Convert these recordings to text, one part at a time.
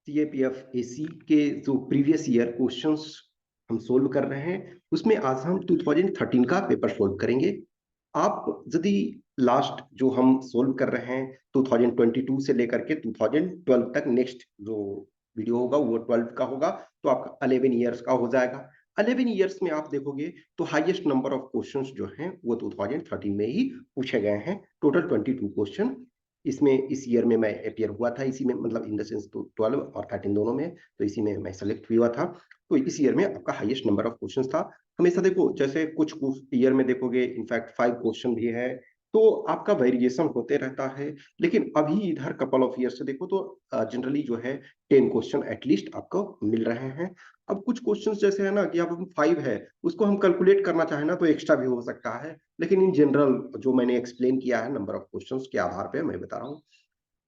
CAPF AC के जो previous year questions हम सोल्व कर रहे हैं, उसमें आज हम 2013 का पेपर सोल्व करेंगे। आप यदि लास्ट जो हम सोल्व कर रहे हैं 2022 से लेकर के 2012 तक, नेक्स्ट जो वीडियो होगा वो 12 का होगा, तो आपका 11 ईयर्स का हो जाएगा। 11 ईयर्स में आप देखोगे तो हाईएस्ट नंबर ऑफ क्वेश्चंस जो हैं वो 2013 में ही पूछे गए हैं। टोटल 22 क्वेश्चन इसमें इस ईयर में मैं अपियर हुआ था, इसी में मतलब इन द सेंस तो 12 और 13 दोनों में, तो इसी में मैं सेलेक्ट हुआ था। तो इस ईयर में आपका हाईएस्ट नंबर ऑफ क्वेश्चंस था। हमेशा देखो, जैसे कुछ ईयर में देखोगे इनफैक्ट 5 क्वेश्चन भी है, तो आपका वेरिएशन होते रहता है। लेकिन अभी इधर कपल ऑफ ईयर से देखो तो जनरली जो है 10 क्वेश्चन एटलीस्ट आपको मिल रहे हैं। अब कुछ क्वेश्चंस जैसे है ना कि अब 5 है, उसको हम कैलकुलेट करना चाहें ना तो एक्स्ट्रा भी हो सकता है, लेकिन इन जनरल जो मैंने एक्सप्लेन किया है नंबर ऑफ क्वेश्चंस के आधार पे मैं बता रहा हूँ।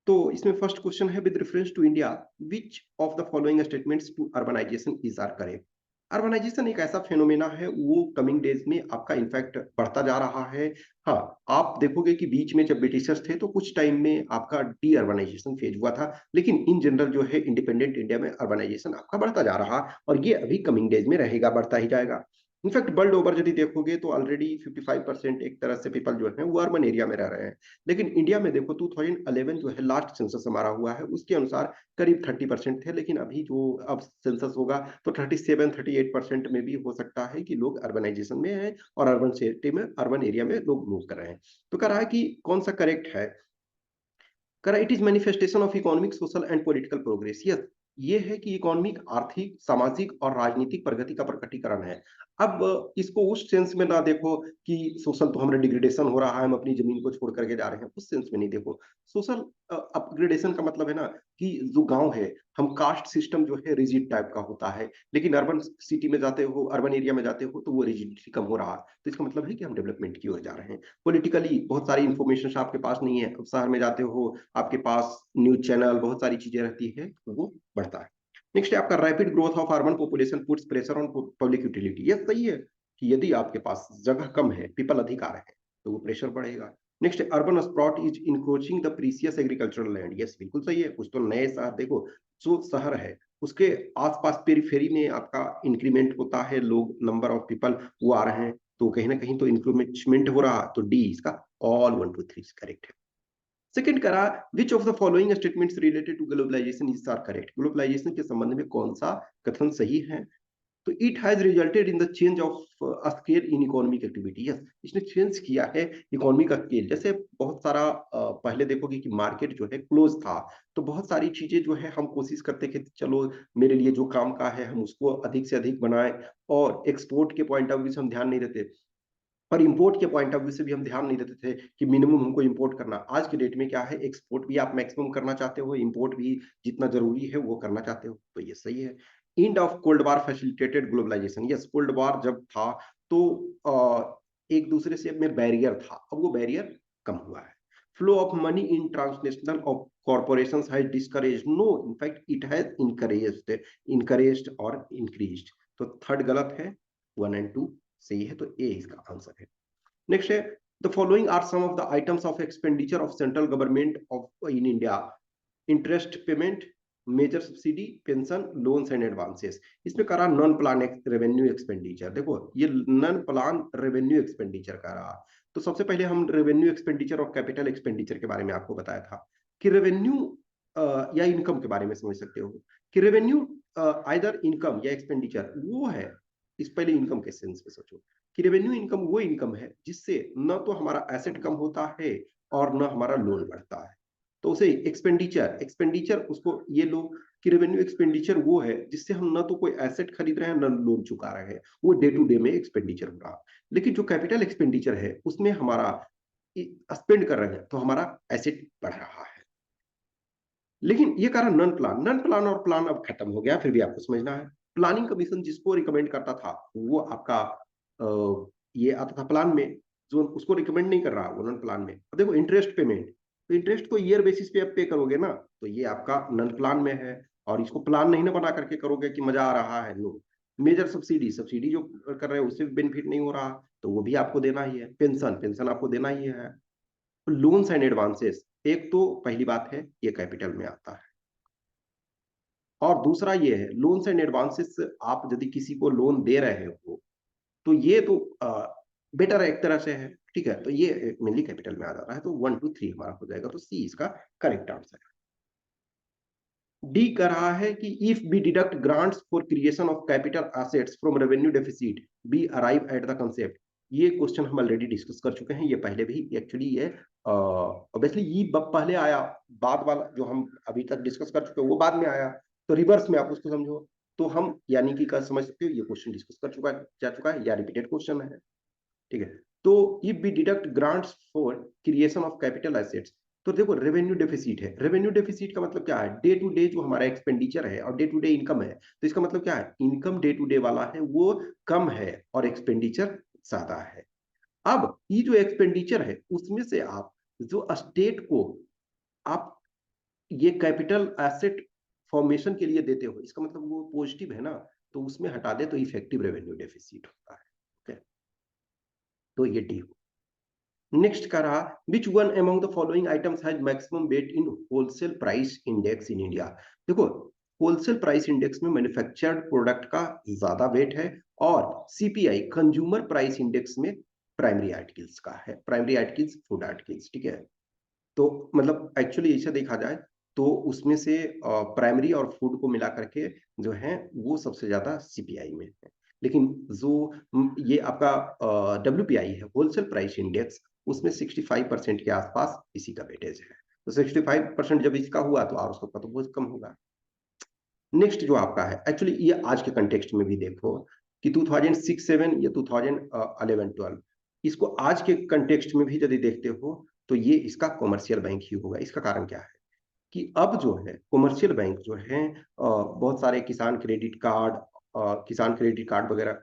तो इसमें फर्स्ट क्वेश्चन है, with reference to India which of the following statements to urbanisation is are correct. Urbanisation एक ऐसा फेनोमेना है, वो कमिंग डेज में आपका इनफैक्ट बढ़ता जा रहा है। हाँ, आप देखोगे कि बीच में जब ब्रिटिशर्स थे तो कुछ टाइम में आपका डी अर्बनाइजेशन फेज हुआ था, लेकिन इन जनरल जो है इंडिपेंडेंट इंडिया में अर्बनाइजेशन आपका बढ़ता जा रहा, और ये अभी कमिंग डेज में रहेगा, बढ़ता ही जाएगा। इनफैक्ट वर्ल्ड ओवर यदि देखोगे तो ऑलरेडी 55% एक तरह से पीपल जो है वो अर्बन एरिया में रह रहे हैं। लेकिन इंडिया में देखो 2011 जो है लास्ट सेंसस हमारा हुआ है, उसके अनुसार करीब 30% थे, लेकिन अभी जो अब सेंसस होगा तो 37-38% में भी हो सकता है कि लोग अर्बनाइजेशन में हैं और अर्बन सिटी में, अर्बन एरिया में लोग मूव कर रहे हैं। तो कह रहा है कि कौन सा करेक्ट है। कह रहा it is manifestation of economic social and political progress. Yes, ये है कि इकोनॉमिक, आर्थिक, सामाजिक और राजनीतिक प्रगति का प्रकटीकरण है। अब इसको उस सेंस में ना देखो कि सोशल तो हमारा डिग्रेडेशन हो रहा है, हम अपनी जमीन को छोड़ करके जा रहे हैं, उस सेंस में नहीं देखो। सोशल अपग्रेडेशन का मतलब है ना कि जो गांव है, हम कास्ट सिस्टम जो है रिजिड टाइप का होता है, लेकिन अर्बन सिटी में जाते हो, अर्बन एरिया में जाते हो तो वो रिजिडिटी कम हो रहा है। तो इसका मतलब है कि हम डेवलपमेंट की ओर जा रहे हैं। पॉलिटिकली बहुत सारी इंफॉर्मेशन आपके पास नहीं है, अब शहर में जाते हो आपके पास न्यूज चैनल बहुत सारी चीजें रहती है, तो वो बढ़ता है। नेक्स्ट है आपका rapid growth of urban population puts pressure on public utility. ये सही है कि यदि आपके पास जगह कम है, पीपल अधिक आ रहे हैं, तो वो प्रेशर बढ़ेगा। नेक्स्ट है urban sprawl is encroaching the precious agricultural land. Yes, बिल्कुल सही है। कुछ तो नए शहर देखो, जो शहर है उसके आसपास पेरीफेरी में आपका इंक्रीमेंट होता है, लोग, नंबर ऑफ पीपल वो आ रहे हैं, तो कहीं ना कहीं तो इंक्रीमेंट हो रहा, तो डी इसका ऑल 1 2 3 करेक्ट है। सेकंड करा, which of the following statements related to globalisation is are correct. Globalisation के संबंध में कौन सा कथन सही है। तो it has resulted in the change of scale in economic activity. Yes, इसने चेंज किया है इकोनॉमिक स्केल। जैसे बहुत सारा पहले देखोगे कि मार्केट जो है क्लोज था, तो बहुत सारी चीजें जो है हम कोशिश करते थे कि चलो मेरे लिए जो काम का है हम उसको अधिक से अधिक बनाएं, और एक्सपोर्ट के पॉइंट ऑफ व्यू से हम ध्यान नहीं देते, और इंपोर्ट के पॉइंट ऑफ व्यू से भी हम ध्यान नहीं देते थे कि मिनिमम हमको इंपोर्ट करना। आज के डेट में क्या है, एक्सपोर्ट भी आप मैक्सिमम करना चाहते हो, इंपोर्ट भी जितना जरूरी है वो करना चाहते हो, तो ये सही है। End of cold war facilitated globalisation. Yes, cold war जब था तो एक दूसरे से में बैरियर था, अब वो बैरियर कम हुआ है। Flow of money in transnational of corporations has discouraged, no, in fact it has encouraged और increased। तो थर्ड गलत है, 1 और 2 सही है, तो ए इसका आंसर है। नेक्स्ट है, the following are some of the items of expenditure of central government of in India. Interest payment, major subsidy, pension, loans and advances. इसमें करा नॉन प्लान रेवेन्यू एक्सपेंडिचर। देखो ये नॉन प्लान रेवेन्यू एक्सपेंडिचर का रहा। तो सबसे पहले हम रेवेन्यू एक्सपेंडिचर और कैपिटल एक्सपेंडिचर के बारे में आपको बताया था कि रेवेन्यू या इनकम के बारे में समझ सकते हो कि रेवेन्यू आइदर इनकम या एक्सपेंडिचर वो है। इस पहले इनकम के सेंस में सोचो कि रेवेन्यू इनकम वो इनकम है जिससे न तो हमारा एसेट कम होता है और न हमारा लोन बढ़ता है, तो उसे एक्सपेंडिचर, एक्सपेंडिचर उसको ये लोग कि रेवेन्यू एक्सपेंडिचर वो है जिससे हम ना तो कोई एसेट खरीद रहे हैं ना लोन चुका रहे हैं, वो डे टू डे में एक्सपेंडिचर हो रहा। लेकिन जो कैपिटल एक्सपेंडिचर है उसमें हमारा स्पेंड कर रहे हैं तो हमारा एसेट बढ़ रहा है। लेकिन ये कह रहा नॉन प्लान, नॉन प्लान और प्लान अब खत्म हो गया, फिर भी आपको समझना है। प्लानिंग कमीशन जिसको रिकमेंड करता था वो आपका ये आता था प्लान में, जो उसको रिकमेंड नहीं कर रहा वो नॉन प्लान में। अब देखो इंटरेस्ट पेमेंट, तो इंटरेस्ट को ईयर बेसिस पे आप पे करोगे ना, तो ये आपका नॉन प्लान में है, और इसको प्लान नहीं ना बना करके करोगे कि मजा आ रहा है, नो। मेजर सब्सिडी, सब्सिडी जो कर रहे हैं उससे भी बेनिफिट नहीं हो रहा, तो वो भी आपको देना ही है। पेंशन, पेंशन आपको देना ही है। लोन्स एंड एडवांसेस, एक तो पहली बात है ये कैपिटल में आता है। और दूसरा ये है लोन्स एंड एडवांसेस, आप यदि किसी को लोन दे रहे हो तो ये तो बेटर है एक तरह से है, ठीक है। तो ये मेनली कैपिटल में आ जा रहा है, तो 1 2 3 हमारा हो जाएगा, तो सी इसका करेक्ट आंसर है। डी कह रहा है कि if we deduct grants for creation of capital assets from revenue deficit we arrive at the concept. ये क्वेश्चन हम ऑलरेडी डिस्कस कर चुके हैं, ये पहले भी एक्चुअली ये ऑब्वियसली ये पहले आया, बाद वाला जो हम अभी तक डिस्कस कर चुके हैं वो बाद में आया, तो रिवर्स में आप उसको समझो। तो हम यानी कि क्या समझ सकते हो, ये क्वेश्चन डिस्कस कर चुका जा चुका है या रिपीटेड क्वेश्चन है, ठीक है। तो if we deduct grants for creation of capital assets, तो देखो रेवेन्यू डेफिसिट है, रेवेन्यू डेफिसिट का मतलब क्या है, डे टू डे जो हमारा एक्सपेंडिचर है और डे टू डे इनकम है, तो इसका मतलब क्या है, इनकम डे टू डे वाला है वो कम है और एक्सपेंडिचर ज्यादा है। अब ये जो एक्सपेंडिचर है उसमें से आप जो स्टेट को आप ये कैपिटल एसेट फॉर्मेशन के लिए देते हो, इसका मतलब वो पॉजिटिव है ना, तो उसमें हटा दे तो इफेक्टिव रेवेन्यू डेफिसिट होता है, okay? तो ये डी हो। नेक्स्ट का रहा which one among the following items has maximum weight in wholesale price index in India. देखो होलसेल प्राइस इंडेक्स में मैन्युफैक्चर्ड प्रोडक्ट का ज्यादा वेट है, और सीपीआई कंज्यूमर प्राइस इंडेक्स में प्राइमरी आर्टिकल्स का है, प्राइमरी आर्टिकल्स फूड आर्टिकल्स, ठीक है। तो मतलब एक्चुअली ऐसा देखा जाए तो उसमें से प्राइमरी और फूड को मिला करके जो है वो सबसे ज्यादा सीपीआई में है। लेकिन जो ये आपका डब्ल्यूपीआई है, होलसेल प्राइस इंडेक्स, उसमें 65% के आसपास इसी का वेटेज है। तो 65% जब इसका हुआ तो और उसका तो बहुत कम होगा। नेक्स्ट जो आपका है एक्चुअली ये आज के कंटेक्स्ट में भी देखो कि 2006-7 या 2011-12, इसको आज के कंटेक्स्ट में भी यदि देखते हो तो ये इसका कॉमर्शियल बैंक ही होगा। इसका कारण क्या है कि अब जो है कॉमर्शियल बैंक जो है बहुत सारे किसान क्रेडिट कार्ड वगैरह,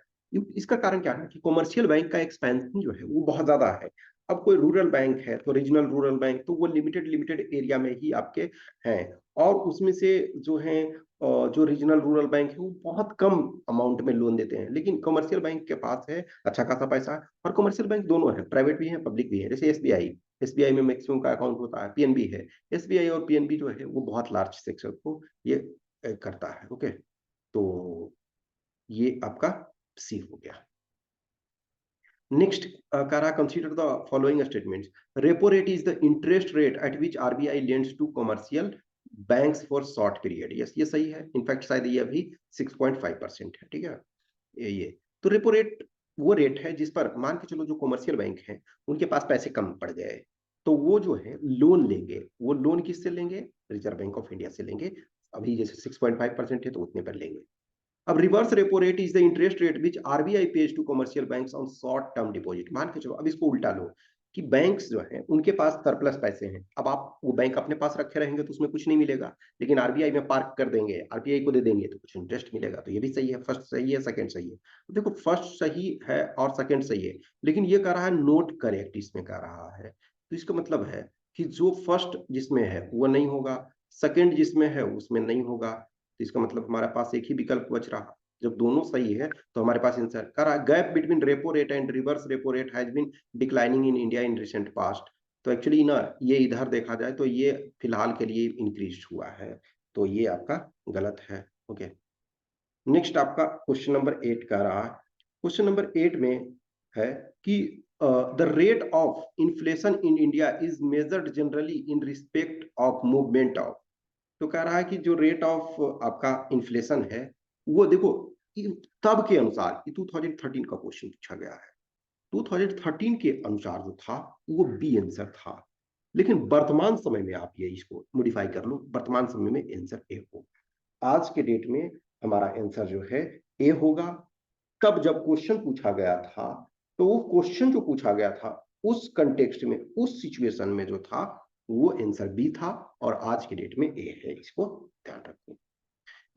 इसका कारण क्या है कि कॉमर्शियल बैंक का एक्सपेंशन जो है वो बहुत ज्यादा है। अब कोई रूरल बैंक है तो रीजनल रूरल बैंक, तो वो लिमिटेड लिमिटेड एरिया में ही आपके हैं, और उसमें से जो है जो रीजनल रूरल बैंक है वो बहुत कम अमाउंट में लोन देते हैं, लेकिन कमर्शियल बैंक के पास है अच्छा खासा पैसा। और कमर्शियल बैंक दोनों है, प्राइवेट भी है पब्लिक भी है, जैसे एसबीआई, एसबीआई में मैक्सिमम का अकाउंट होता है, पीएनबी है। एसबीआई और पीएनबी जो है वो बहुत लार्ज सेक्टर को ये करता है, ओके। तो ये आपका सी हो गया। नेक्स्ट करा consider the following statements. Repo rate is the interest rate at which RBI lends to commercial banks for short period. Yes ये सही है, इनफैक्ट शायद ये अभी 6.5% है, ठीक है। ये तो रेपो रेट वो रेट है जिस पर मान के चलो जो कमर्शियल बैंक है उनके पास पैसे कम पड़ गए, तो वो जो है लोन लेंगे, वो लोन किससे लेंगे, रिजर्व बैंक ऑफ इंडिया से लेंगे। अभी जैसे 6.5% है तो उतने पर लेंगे। अब reverse repo rate is the interest rate which RBI pays to commercial banks on short term deposit. मान के चलो अब इसको उल्टा लो कि बैंक्स जो है उनके पास सरप्लस पैसे हैं, अब आप वो बैंक अपने पास रखे रहेंगे तो उसमें कुछ नहीं मिलेगा, लेकिन आरबीआई में पार्क कर देंगे, आरबीआई को दे देंगे तो कुछ इंटरेस्ट मिलेगा। तो ये भी सही है, फर्स्ट सही है, सेकंड सही है। तो देखो फर्स्ट सही है और सेकंड सही है, लेकिन ये कह रहा है नोट करेक्ट, इसमें कह रहा है, तो इसका मतलब है कि जो फर्स्ट जिसमें है वो नहीं होगा, सेकंड जिसमें है उसमें नहीं होगा, तो इसका मतलब हमारे पास एक ही विकल्प बच रहा। जब दोनों सही है तो हमारे पास आंसर करा gap between repo rate and reverse repo rate has been declining in India in recent past. तो एक्चुअली ना ये इधर देखा जाए तो ये फिलहाल के लिए इंक्रीज हुआ है, तो ये आपका गलत है, ओके। नेक्स्ट आपका क्वेश्चन नंबर 8 का रहा। क्वेश्चन नंबर 8 में है कि the rate of inflation in India is measured generally in respect of movement of. तो कह रहा है कि जो रेट ऑफ आपका इन्फ्लेशन है वो देखो तब के अनुसार, 2013 का क्वेश्चन पूछा गया है, 2013 के अनुसार जो था वो बी आंसर था, लेकिन वर्तमान समय में आप ये इसको मॉडिफाई कर लो, वर्तमान समय में आंसर ए हो। आज के डेट में हमारा आंसर जो है ए होगा। तब जब क्वेश्चन पूछा गया था तो वो क्वेश्चन जो पूछा गया था उस कंटेक्स्ट में उस सिचुएशन में जो था वो आंसर बी था, और आज के डेट में ए है, इसको ध्यान रखो।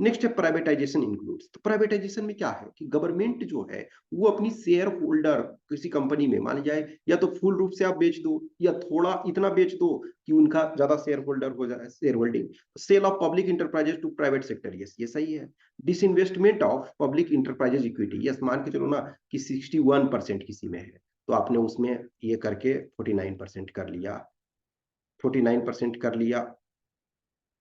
नेक्स्ट है प्राइवेटाइजेशन इंक्लूड्स। तो प्राइवेटाइजेशन में क्या है कि गवर्नमेंट जो है वो अपनी शेयर होल्डर किसी कंपनी में मान जाए, या तो फुल रूप से आप बेच दो या थोड़ा इतना बेच दो कि उनका ज्यादा शेयर होल्डर हो जाए, share holding. Sell off public enterprises to private sector, yes ये सही है। Disinvestment of public enterprises equity, yes मान के चलो ना कि 61% किसी में है तो आपने उसमें ये करके 49% कर लिया, 49% कर लिया,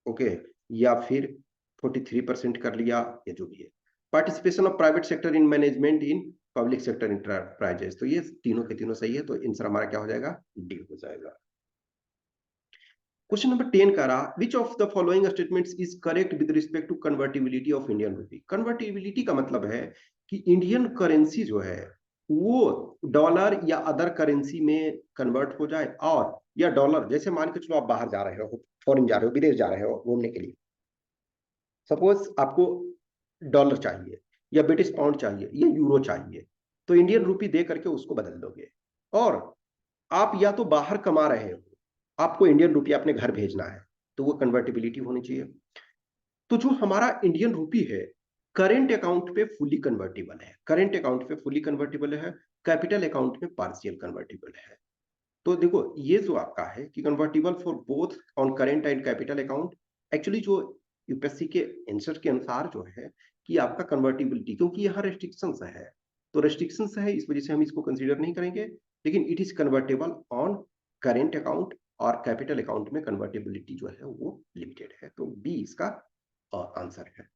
ओके। या फिर 43% कर लिया, ये जो भी है। Participation of private sector in management in public sector enterprises, तो ये तीनों के तीनों सही है, तो आंसर हमारा क्या हो जाएगा, डी हो जाएगा। क्वेश्चन नंबर 10 का रहा, which of the following statements is correct with respect to convertibility of Indian rupee. Convertibility का मतलब है कि इंडियन करेंसी जो है वो डॉलर या अदर करेंसी में कन्वर्ट हो जाए, और या डॉलर, जैसे मान के चलो आप बाहर जा रहे हो, फॉरेन जा रहे हो, विदेश जा रहे हो घूमने के लिए, सपोज आपको डॉलर चाहिए या ब्रिटिश पाउंड चाहिए या यूरो चाहिए, तो इंडियन रूपी दे करके उसको बदल दोगे। और आप या तो बाहर कमा रहे हो, आपको इंडियन रूपी अपने घर भेजना है, तो वो कन्वर्टिबिलिटी होनी चाहिए। तो जो हमारा इंडियन रूपी है करेंट अकाउंट पे फुली कन्वर्टिबल है, करेंट अकाउंट पे फुली कन्वर्टिबल है, कैपिटल अकाउंट में पार्शियल कन्वर्टिबल है। तो देखो ये जो आपका है कि convertible for both on current and capital account, actually जो यूपीएससी के आंसर के अनुसार जो है कि आपका कन्वर्टिबिलिटी, क्योंकि यहाँ रेस्ट्रिक्शंस है, तो रेस्ट्रिक्शंस है इस वजह से हम इसको कंसीडर नहीं करेंगे, लेकिन it is convertible on current account, और कैपिटल अकाउंट में कन्वर्टिबिलिटी जो है वो लिमिटेड है, तो बी इसका आंसर है।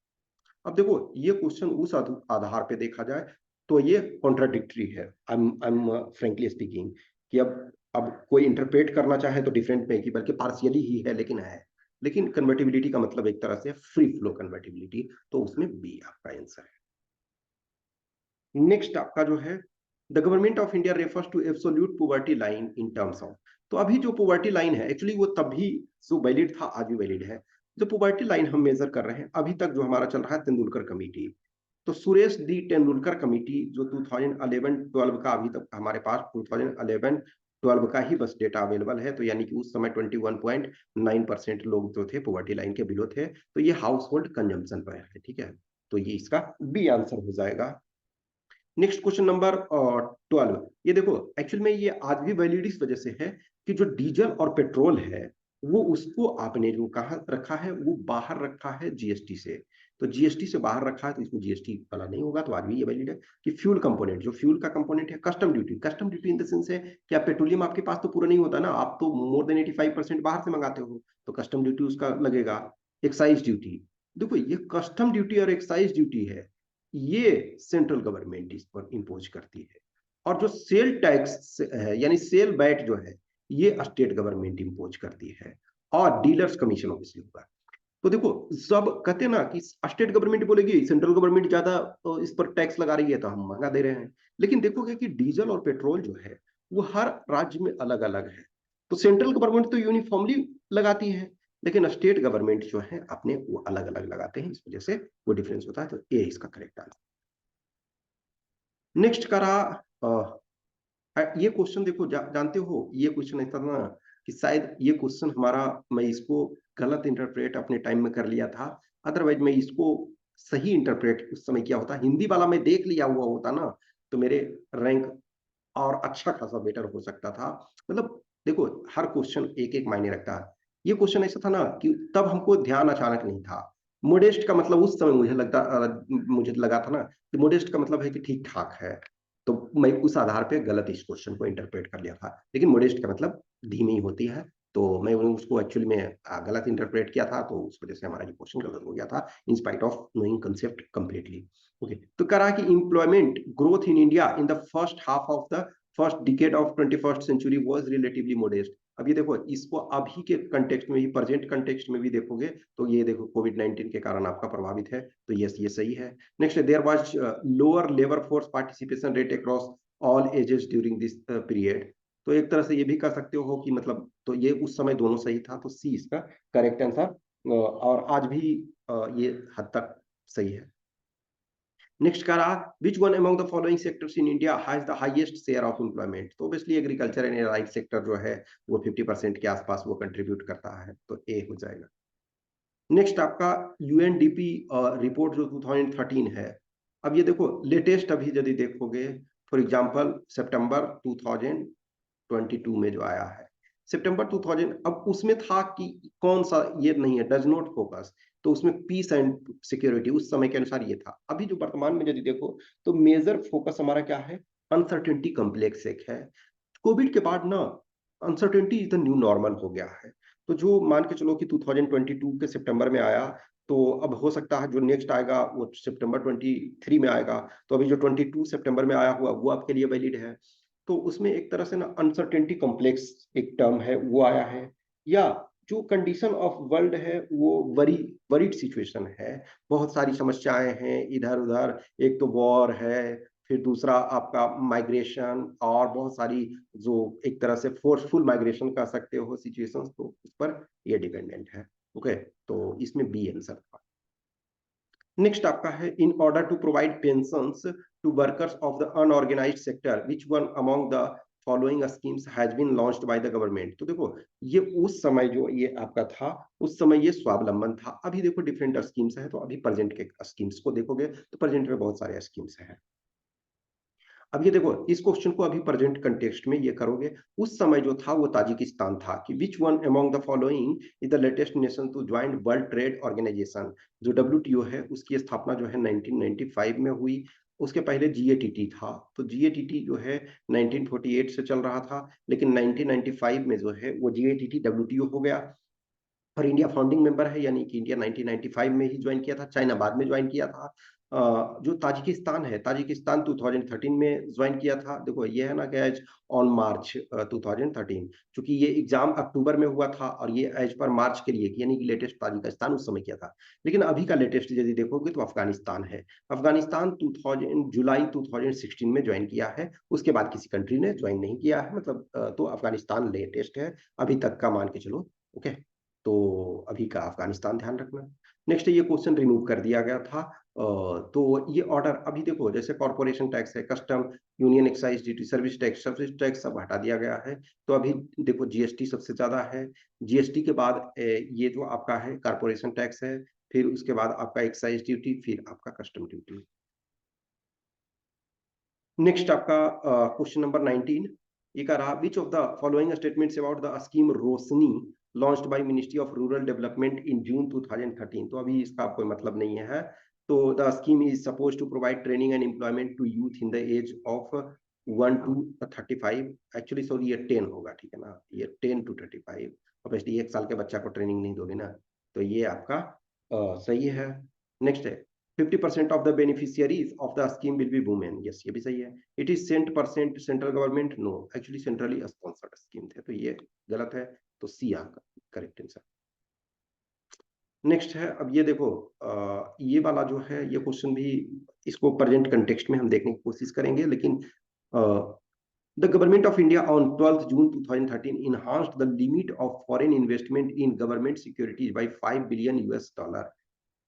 अब देखो ये क्वेश्चन उस आधार पे देखा जाए तो ये कॉन्ट्राडिक्टरी है, आई एम फ्रेंकली स्पीकिंग, कि अब कोई इंटरप्रेट करना चाहे तो डिफरेंट में कि बल्कि पार्शियली ही है, लेकिन कन्वर्टिबिलिटी का मतलब एक तरह से फ्री फ्लो कन्वर्टिबिलिटी, तो उसमें बी आपका आंसर है। नेक्स्ट आपका जो है, the government of India refers to absolute poverty line in terms of, तो अभी जो पॉवर्टी लाइन है एक्चुअली वो तभी जो वैलिड था आज भी वैलिड है। जो पॉवर्टी लाइन हम मेजर कर रहे हैं अभी तक जो हमारा चल रहा है तेंदुलकर कमेटी, तो सुरेश दी तेंदुलकर कमेटी जो 2011-12 का अभी तक हमारे पास 2011-12 का ही बस डेटा अवेलेबल है, तो यानी कि उस समय 21.9% लोग जो थे पॉवर्टी लाइन के बिलो थे, तो ये हाउस होल्ड कंजम्पशन पर है, ठीक है, तो ये इसका बी आंसर हो जाएगा। नेक्स्ट क्वेश्चन नंबर 12, ये देखो एक्चुअल में ये आज भी वैलिड इस वजह से है कि जो डीजल और पेट्रोल है वो उसको आपने जो कहा रखा है वो बाहर रखा है जीएसटी से, तो जीएसटी से बाहर रखा है तो इसमें जीएसटी वाला नहीं होगा, तो आज भी ये वैलिड है कि फ्यूल कंपोनेंट, जो फ्यूल का कंपोनेंट है, custom duty, custom duty in the sense है कि आप पेट्रोलियम आपके पास तो पूरा नहीं होता ना, आप तो मोर देन 85% बाहर से मंगाते हो, तो कस्टम ड्यूटी उसका लगेगा। एक्साइज ड्यूटी, देखो ये कस्टम ड्यूटी और एक्साइज ड्यूटी है ये सेंट्रल गवर्नमेंट इस पर इम्पोज करती है, और जो सेल टैक्स है यानी सेल वैट जो है ये स्टेट गवर्नमेंट इम्पोज करती है, और डीलर्स कमीशन ऑब्वियसली होगा। तो देखो सब कहते हैं ना कि स्टेट गवर्नमेंट बोलेगी सेंट्रल गवर्नमेंट ज्यादा इस पर टैक्स लगा रही है तो हम महंगा दे रहे हैं, लेकिन देखोगे कि डीजल और पेट्रोल जो है वो हर राज्य में अलग अलग है, तो सेंट्रल गवर्नमेंट तो यूनिफॉर्मली लगाती है, लेकिन स्टेट गवर्नमेंट जो है अपने वो अलग अलग लगाते हैं, इस वजह से वो डिफरेंस होता है, तो ए इसका करेक्ट आंसर। नेक्स्ट करा ये क्वेश्चन देखो जानते हो ये क्वेश्चन ऐसा ना कि शायद ये क्वेश्चन हमारा, मैं इसको गलत इंटरप्रेट अपने टाइम में कर लिया था, अदरवाइज मैं इसको सही इंटरप्रेट उस समय किया होता, हिंदी वाला मैं देख लिया हुआ होता ना, तो मेरे रैंक और अच्छा खासा बेटर हो सकता था। मतलब देखो हर क्वेश्चन एक एक मायने रखता है, ये क्वेश्चन ऐसा था ना कि तब हमको ध्यान अचानक नहीं था। मोडेस्ट का मतलब उस समय मुझे लगा था ना कि मोडेस्ट का मतलब है कि ठीक ठाक है, तो मैं उस आधार पे गलत इस क्वेश्चन को इंटरप्रेट कर लिया था, लेकिन मोडेस्ट का मतलब धीमी होती है, तो मैं उसको एक्चुअली में गलत इंटरप्रेट किया था, तो उस वजह से हमारा ये क्वेश्चन गलत हो गया था in spite of knowing concept completely. Okay, तो करा कि employment growth in India in the first half of the first decade of 21st century was relatively modest. अब ये देखो इसको अभी के कंटेक्स्ट में भी, प्रेजेंट कंटेक्स्ट में भी देखोगे तो ये देखो कोविड-19 के कारण आपका प्रभावित है, तो यस ये सही है। Next, there was lower labour force participation rate across all ages during this period, तो एक तरह से ये भी कह सकते हो कि मतलब तो ये उस समय दोनों सही था, तो सी इसका करेक्ट आंसर, और आज भी ये हद तक सही है। नेक्स्ट कह रहा which one among the following sectors in India has the highest share of employment, तो obviously agriculture and right sector जो है वो 50% के आसपास वो कंट्रीब्यूट करता है, तो ए हो जाएगा। नेक्स्ट आपका यूएनडीपी रिपोर्ट जो 2013 है, अब ये देखो लेटेस्ट अभी यदि देखोगे फॉर एग्जांपल सितंबर 2022 में जो आया है, सितंबर 2000, अब उसमें था कि कौन सा ये नहीं है, डज नॉट फोकस, तो उसमें पीस एंड सिक्योरिटी उस समय के अनुसार ये था। अभी जो वर्तमान में यदि देखो तो मेजर फोकस हमारा क्या है, अनसर्टेनिटी कॉम्प्लेक्स एक है, कोविड के बाद ना uncertainty is the new normal हो गया है, तो जो मान के चलो कि 2022 के सितंबर में आया, तो अब हो सकता है जो नेक्स्ट आएगा वो सितंबर 23 में आएगा, तो अभी जो 22 सितंबर में आया हुआ वो आपके लिए वैलिड है। तो उसमें एक तरह से ना अनसर्टेनिटी कॉम्प्लेक्स एक टर्म है वो आया है, या जो कंडीशन ऑफ वर्ल्ड है वो वरीड सिचुएशन है, बहुत सारी समस्याएं हैं इधर उधर, एक तो वॉर है, फिर दूसरा आपका माइग्रेशन, और बहुत सारी जो एक तरह से फोर्सफुल माइग्रेशन कह सकते हो सिचुएशंस, तो उस पर ये डिपेंडेंट है। ओके, तो इसमें बी आंसर था। नेक्स्ट आपका है, in order to provide pensions to workers of the unorganised sector which one among the following schemes has been launched by the government. तो देखो ये उस समय जो ये आपका था, उस समय ये स्वावलंबन था। अभी देखो डिफरेंट स्कीम्स है, तो अभी प्रेजेंट के स्कीम्स को देखोगे तो प्रेजेंट में बहुत सारे स्कीम्स हैं। अब ये देखो इस क्वेश्चन को अभी प्रेजेंट कंटेक्स्ट में ये करोगे, उस समय जो था वो ताजिकिस्तान था कि which one among the following is the latest nation to join World Trade Organization. जो डब्ल्यूटीओ है उसकी स्थापना जो है 1995 में हुई। उसके पहले जीएटीटी था, तो जीएटीटी जो है 1948 से चल रहा था, लेकिन 1995 में जो है वो जीएटीटी डब्ल्यूटीओ हो गया। और इंडिया फाउंडिंग मेंबर है, यानी कि इंडिया 1995 में ही ज्वाइन किया था, चाइना बाद में ज्वाइन किया था। जो ताजिकिस्तान है, ताजिकिस्तान 2013 में ज्वाइन किया था। देखो ये है ना कि एज ऑन मार्च 2013, चूंकि ये एग्जाम अक्टूबर में हुआ था और ये एज पर मार्च के लिए, यानी कि लेटेस्ट ताजिकिस्तान उस समय किया था। लेकिन अभी का लेटेस्ट यदि देखोगे तो अफगानिस्तान है। अफगानिस्तान 2000 जुलाई 2016 में ज्वाइन किया है, उसके बाद किसी कंट्री ने ज्वाइन नहीं किया है, मतलब तो अफगानिस्तान लेटेस्ट है अभी तक का, मान के चलो। ओके, तो अभी का अफगानिस्तान ध्यान रखना। नेक्स्ट ये क्वेश्चन रिमूव कर दिया गया था। तो ये ऑर्डर अभी देखो, जैसे कॉर्पोरेशन टैक्स है, custom, union excise duty, service tax सब हटा दिया गया है। तो अभी देखो जीएसटी सबसे ज्यादा है, जीएसटी के बाद ये जो आपका है कॉर्पोरेशन टैक्स है, फिर उसके बाद आपका एक्साइज ड्यूटी, फिर आपका कस्टम ड्यूटी। नेक्स्ट आपका क्वेश्चन नंबर 19, ये कह रहा which of the following statements about the scheme Roshni launched by ministry of rural development in June 2013। तो अभी इसका कोई मतलब नहीं है। तो the scheme is suppose to provide training and employment to youth in the age of 1 to 35। Actually sorry ये 10 होगा, ठीक है ना, ये 10 to 35। ऑब्वियसली 1 साल के बच्चा को ट्रेनिंग नहीं दोगे ना, तो ये आपका सही है। नेक्स्ट है, 50% of the beneficiaries of the scheme will be women। yes, ये भी सही है। It is sent percent central government, no, actually centrally sponsored scheme थे, तो ये गलत है। तो सी आपका करेक्ट आंसर। नेक्स्ट है, अब ये देखो ये वाला जो है ये क्वेश्चन भी, इसको प्रेजेंट कंटेक्स्ट में हम देखने की कोशिश करेंगे, लेकिन the government of India on 12 June 2013 enhanced the limit of foreign investment in government securities by $5 billion।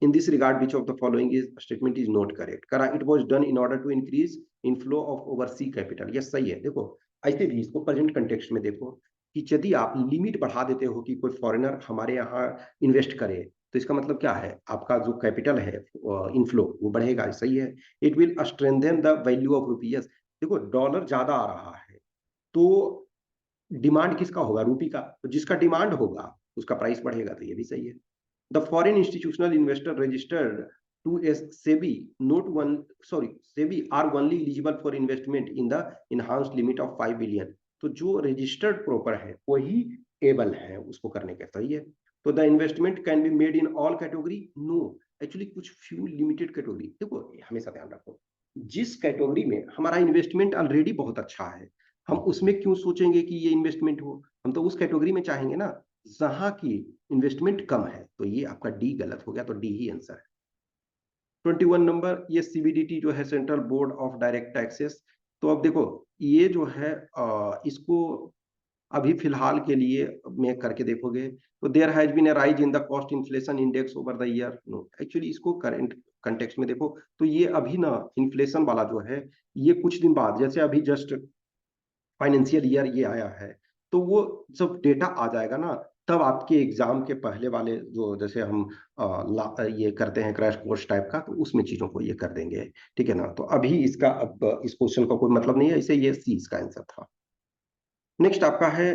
In this regard, which of the following is statement is not correct? करा it was done in order to increase inflow of overseas capital। yes, सही है। देखो ऐसे भी इसको present context में देखो कि यदि आप लिमिट बढ़ा देते हो कि कोई फॉरेनर हमारे यहाँ इन्वेस्ट करे, तो इसका मतलब क्या है, आपका जो कैपिटल है इनफ्लो वो बढ़ेगा, सही है। It will strengthen the value of rupees. देखो डॉलर ज्यादा आ रहा है, तो डिमांड किसका होगा, रूपी का, तो जिसका डिमांड होगा उसका प्राइस बढ़ेगा, तो ये भी सही है। The foreign institutional investor registered to a SEBI not one sorry SEBI are only eligible for investment in the enhanced limit of 5 billion। तो जो रजिस्टर्ड प्रॉपर है वही एबल है उसको करने के, सही है। तो the investment can be made in all category, no, actually कुछ फ्यू लिमिटेड कैटेगरी। देखो हमेशा ध्यान रखो, जिस कैटेगरी में हमारा इन्वेस्टमेंट ऑलरेडी बहुत अच्छा है, हम उसमें क्यों सोचेंगे कि ये इन्वेस्टमेंट हो, हम तो उस कैटेगरी में चाहेंगे ना जहां की इन्वेस्टमेंट कम है। तो ये आपका डी गलत हो गया, तो डी ही आंसर है। 21 नंबर, ये सीबीडीटी जो है central board of direct taxes. तो अब देखो ये जो है इसको अभी फिलहाल के लिए में करके देखोगे तो there has been a rise in the cost inflation index over the year, no, actually इसको करंट कंटेक्स्ट में देखो तो ये अभी ना इन्फ्लेशन वाला जो है ये कुछ दिन बाद, जैसे अभी जस्ट फाइनेंशियल ईयर ये आया है, तो वो जब डेटा आ जाएगा ना, तब आपके एग्जाम के पहले वाले जो जैसे हम ये करते हैं क्रैश कोर्स टाइप का, तो उसमें चीजों को ये कर देंगे, ठीक है ना। तो अभी इसका अब इस क्वेश्चन का कोई मतलब नहीं है, इसे ये सी इसका आंसर था। नेक्स्ट आपका है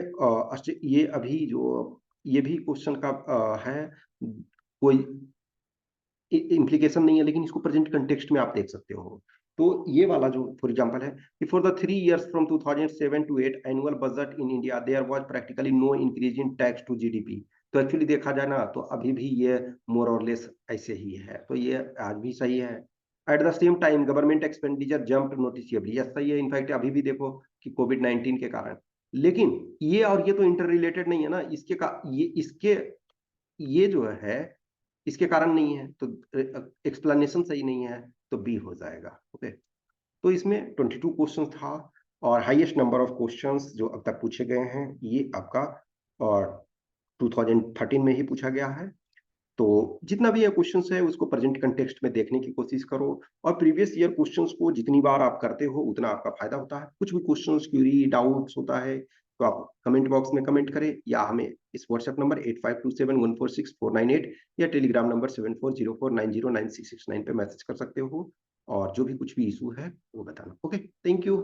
ये अभी जो ये भी क्वेश्चन का है, कोई इम्प्लीकेशन नहीं है, लेकिन इसको प्रेजेंट कंटेक्स्ट में आप देख सकते हो। तो ये वाला जो फॉर एग्जांपल है कि for the 3 years from 2007 to 8 annual budget in India there was practically no increase in tax to GDP. तो एक्चुअली देखा जाए ना तो अभी भी ये मोर और लेस ऐसे ही है, तो ये आज भी सही है। At the same time government expenditure jumped noticeably, yes सही है। इनफैक्ट अभी भी देखो कि कोविड-19 के कारण, लेकिन ये और ये तो इंटर रिलेटेड नहीं है ना, ये जो है इसके कारण नहीं है, तो एक्सप्लेनेशन सही नहीं है, तो बी हो जाएगा। ओके, तो इसमें 22 क्वेश्चन था और हाईएस्ट नंबर ऑफ क्वेश्चंस जो अब तक पूछे गए हैं ये आपका और 2013 में ही पूछा गया है। तो जितना भी ये क्वेश्चंस है उसको प्रेजेंट कंटेक्स्ट में देखने की कोशिश करो, और प्रीवियस ईयर क्वेश्चंस को जितनी बार आप करते हो उतना आपका फायदा होता है। कुछ भी क्वेश्चंस, क्यूरी, डाउट्स होता है तो आप कमेंट बॉक्स में कमेंट करें, या हमें इस व्हाट्सएप नंबर 8527146498 या टेलीग्राम नंबर 7404909669 पे मैसेज कर सकते हो, और जो भी कुछ भी इशू है वो बताना। Okay, thank you.